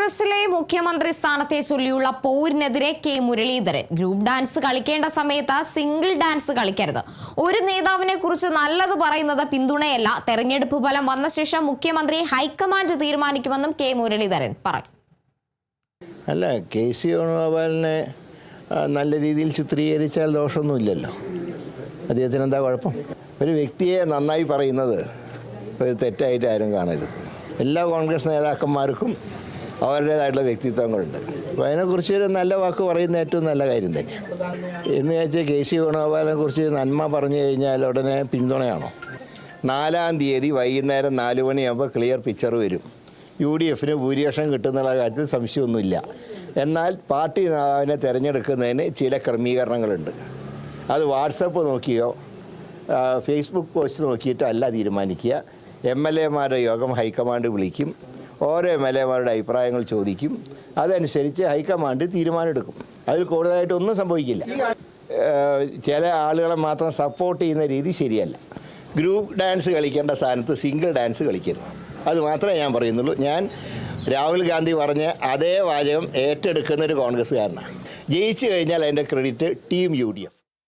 കോൺഗ്രസിലെ മുഖ്യമന്ത്രി സ്ഥാനത്തെ ചൊല്ലിയുള്ള പോരിനെതിരെ കെ മുരളീധരൻ ഗ്രൂപ്പ് ഡാൻസ് കളിക്കേണ്ട സമയത്ത് സിംഗിൾ ഡാൻസ് കളിക്കരുത്. ഒരു നേതാവിനെ കുറിച്ച് നല്ലത് പറയുന്നത് പിന്തുണയല്ല, തെരഞ്ഞെടുപ്പ് ഫലം വന്ന ശേഷം മുഖ്യമന്ത്രി ഹൈക്കമാൻഡ് തീരുമാനിക്കുമെന്നും കെ മുരളീധരൻ പറഞ്ഞു. അല്ല, കെ സി വേണുഗോപാലിനെ നല്ല രീതിയിൽ ചിത്രീകരിച്ചാൽ ദോഷമൊന്നുമില്ലല്ലോ. അദ്ദേഹത്തിന് എന്താ കുഴപ്പം? ഒരു വ്യക്തിയെ നന്നായി പറയുന്നത് ഒരു തെറ്റായിട്ട് ആരും കാണരുത്. എല്ലാ കോൺഗ്രസ് നേതാക്കന്മാർക്കും അവരുടേതായിട്ടുള്ള വ്യക്തിത്വങ്ങളുണ്ട്. അപ്പോൾ അതിനെക്കുറിച്ച് ഒരു നല്ല വാക്ക് പറയുന്ന ഏറ്റവും നല്ല കാര്യം തന്നെയാണ്. എന്ന് വെച്ചാൽ കെ സി വേണുഗോപാലിനെ കുറിച്ച് നന്മ പറഞ്ഞു കഴിഞ്ഞാൽ ഉടനെ പിന്തുണയാണോ? 4-ാം തീയതി വൈകുന്നേരം 4 മണിയാകുമ്പോൾ ക്ലിയർ പിക്ചർ വരും. UDF ഭൂരിപക്ഷം കിട്ടുന്നുള്ള കാര്യത്തിൽ സംശയമൊന്നുമില്ല. എന്നാൽ പാർട്ടി നേതാവിനെ തിരഞ്ഞെടുക്കുന്നതിന് ചില ക്രമീകരണങ്ങളുണ്ട്. അത് വാട്സപ്പ് നോക്കിയോ ഫേസ്ബുക്ക് പോസ്റ്റ് നോക്കിയിട്ടോ അല്ല തീരുമാനിക്കുക. MLA-മാരുടെ യോഗം ഹൈക്കമാൻഡ് വിളിക്കും. ഓരോ MLA-മാരുടെ അഭിപ്രായങ്ങൾ ചോദിക്കും. അതനുസരിച്ച് ഹൈക്കമാൻഡ് തീരുമാനമെടുക്കും. അതിൽ കൂടുതലായിട്ടൊന്നും സംഭവിക്കില്ല. ചില ആളുകളെ മാത്രം സപ്പോർട്ട് ചെയ്യുന്ന രീതി ശരിയല്ല. ഗ്രൂപ്പ് ഡാൻസ് കളിക്കേണ്ട സ്ഥാനത്ത് സിംഗിൾ ഡാൻസ് കളിക്കരുത്. അത് മാത്രമേ ഞാൻ പറയുന്നുള്ളൂ. ഞാൻ രാഹുൽ ഗാന്ധി പറഞ്ഞ അതേ വാചകം ഏറ്റെടുക്കുന്നൊരു കോൺഗ്രസ്സുകാരനാണ്. ജയിച്ചു കഴിഞ്ഞാൽ അതിൻ്റെ ക്രെഡിറ്റ് ടീം UDF.